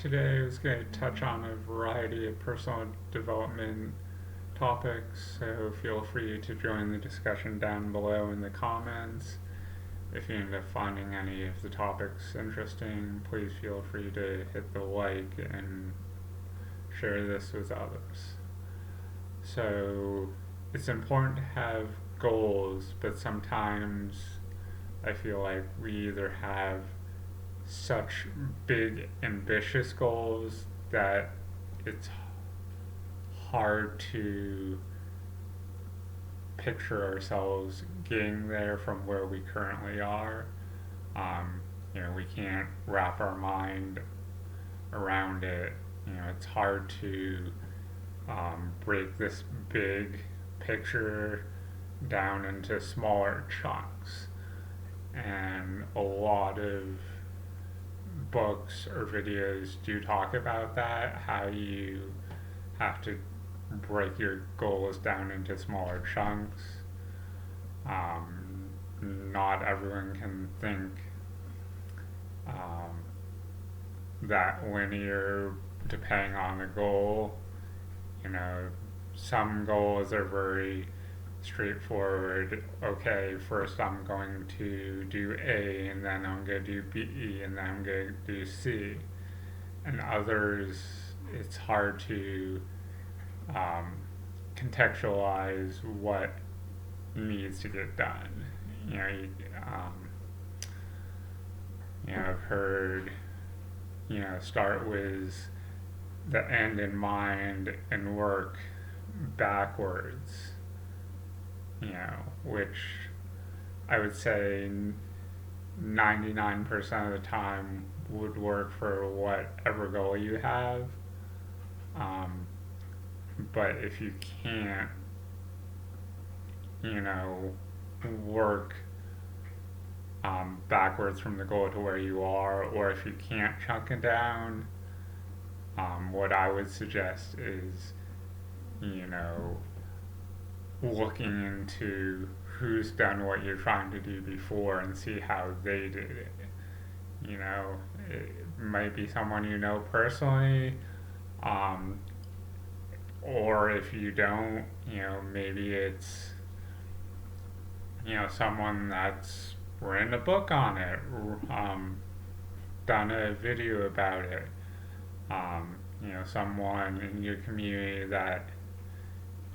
Today I was going to touch on a variety of personal development topics, so feel free to join the discussion down below in the comments. If you end up finding any of the topics interesting, please feel free to hit the like and share this with others. So, it's important to have goals, but sometimes I feel like we either have such big, ambitious goals that it's hard to picture ourselves getting there from where we currently are. We can't wrap our mind around it. It's hard to break this big picture down into smaller chunks. And a lot of books or videos do talk about that, how you have to break your goals down into smaller chunks. Not everyone can think um, that linear depending on the goal. You know, some goals are very straightforward. Okay, first I'm going to do A, and then I'm going to do B, and then I'm going to do C. And others, it's hard to um, contextualize what needs to get done. I've heard, start with the end in mind and work backwards, which I would say 99% of the time would work for whatever goal you have. But if you can't, work backwards from the goal to where you are, or if you can't chunk it down, what I would suggest is, looking into who's done what you're trying to do before and see how they did it. It might be someone you know personally, um, or if you don't, maybe it's, someone that's written a book on it, done a video about it, someone in your community that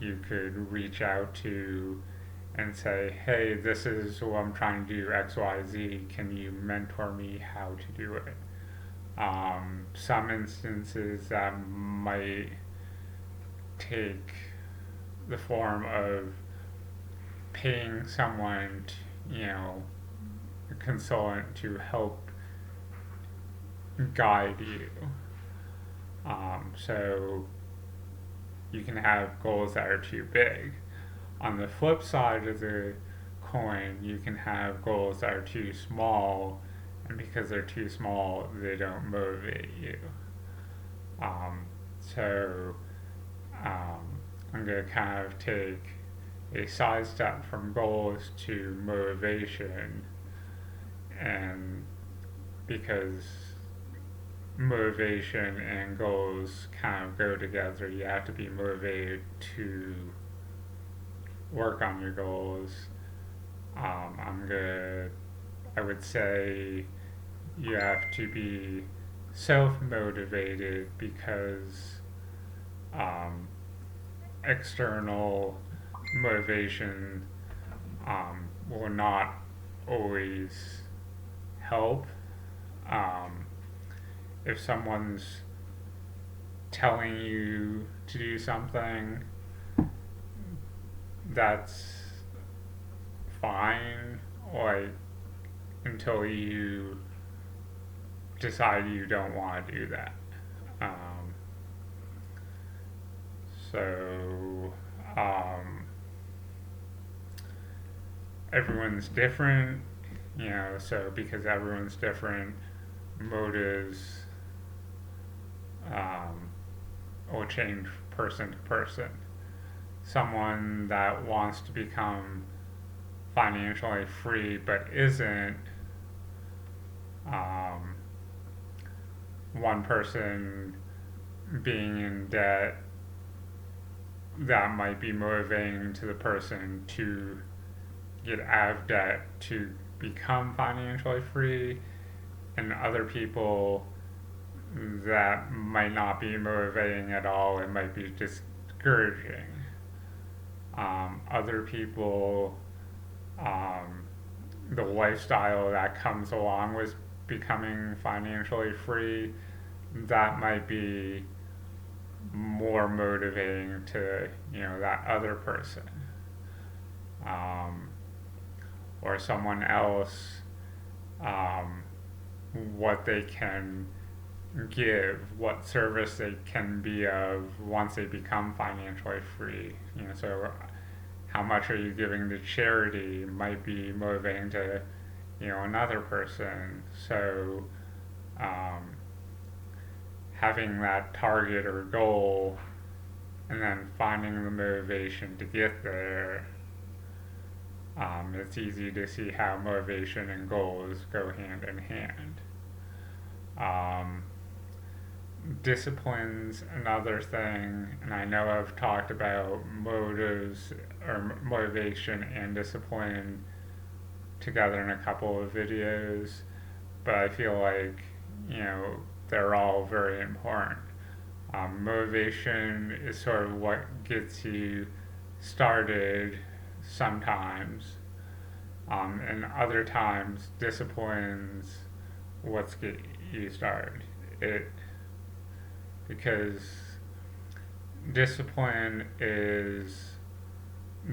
you could reach out to and say, hey, this is what I'm trying to do, XYZ, can you mentor me how to do it? Some instances that might take the form of paying someone, a consultant to help guide you. So you can have goals that are too big. On the flip side of the coin, you can have goals that are too small, and because they're too small, they don't motivate you. Um, so I'm going to kind of take a side step from goals to motivation, and because motivation and goals kind of go together, you have to be motivated to work on your goals. I would say you have to be self-motivated because external motivation will not always help. If someone's telling you to do something, that's fine, like, until you decide you don't want to do that. Um, so, everyone's different, so because everyone's different, motives will change person to person. Someone that wants to become financially free but isn't, one person being in debt, that might be motivating to the person to get out of debt to become financially free, and other people that might not be motivating at all. It might be discouraging. Other people, um, the lifestyle that comes along with becoming financially free, that might be more motivating to that other person, um, or someone else, um, what they can give, what service they can be of once they become financially free. So how much are you giving to charity might be motivating to another person. So um, having that target or goal and then finding the motivation to get there, it's easy to see how motivation and goals go hand in hand. Um, Discipline's another thing, and I know I've talked about motives or motivation and discipline together in a couple of videos, but I feel like they're all very important. Motivation is sort of what gets you started sometimes, and other times discipline's what's get you started. Because discipline is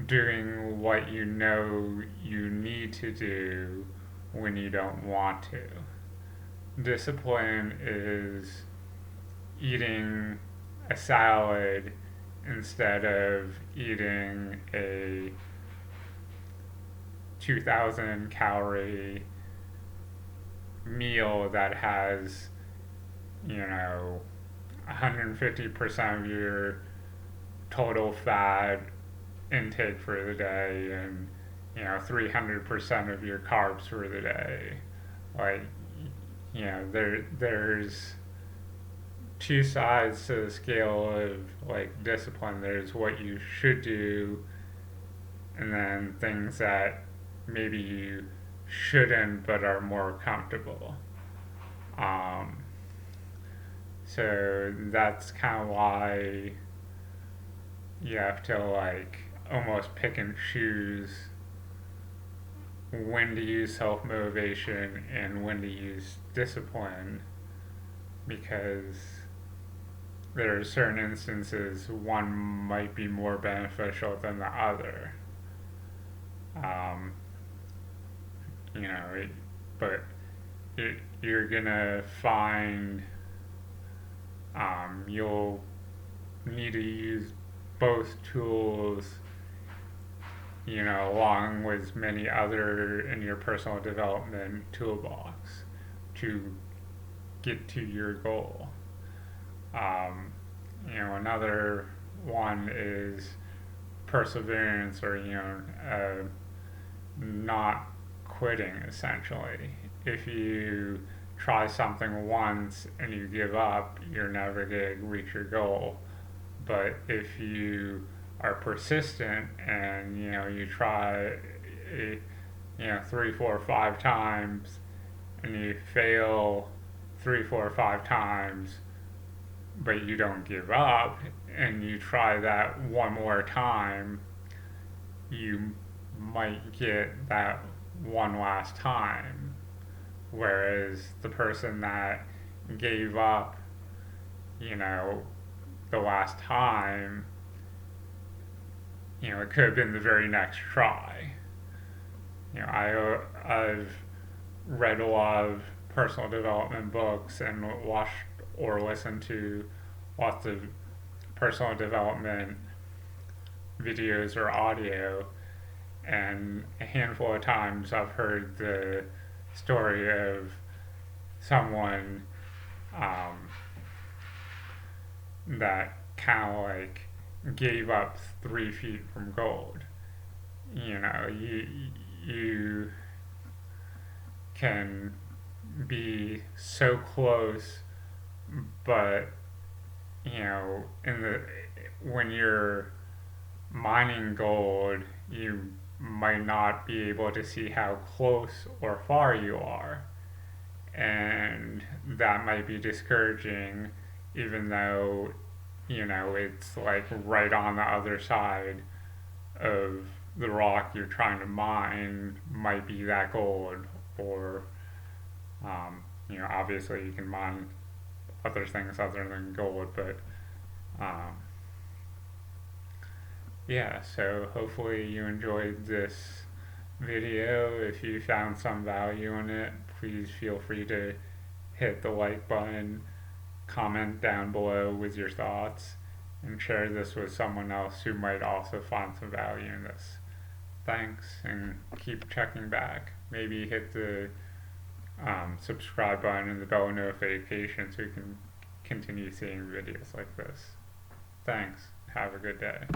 doing what you know you need to do when you don't want to. Discipline is eating a salad instead of eating a 2,000 calorie meal that has 150% of your total fat intake for the day and 300% of your carbs for the day. Like, there's two sides to the scale of like discipline. There's what you should do, and then things that maybe you shouldn't but are more comfortable. So that's kind of why you have to like almost pick and choose when to use self-motivation and when to use discipline, because there are certain instances one might be more beneficial than the other. Um, but you're gonna find you'll need to use both tools, along with many other in your personal development toolbox to get to your goal. Another one is perseverance, or not quitting. Essentially, if you try something once and you give up, you're never going to reach your goal. But if you are persistent and you try 3, 4, 5 times and you fail 3, 4, 5 times, but you don't give up and you try that one more time, you might get that one last time. Whereas the person that gave up, the last time, it could have been the very next try. I've read a lot of personal development books and watched or listened to lots of personal development videos or audio, and a handful of times I've heard the story of someone that kind of like gave up 3 feet from gold. You can be so close but in the when you're mining gold, you might not be able to see how close or far you are, and that might be discouraging, even though it's like right on the other side of the rock you're trying to mine might be that gold, or obviously you can mine other things other than gold, but um, yeah, so hopefully you enjoyed this video. If you found some value in it, please feel free to hit the like button, comment down below with your thoughts, and share this with someone else who might also find some value in this. Thanks, and keep checking back. Maybe hit the subscribe button and the bell notification so you can continue seeing videos like this. Thanks. Have a good day.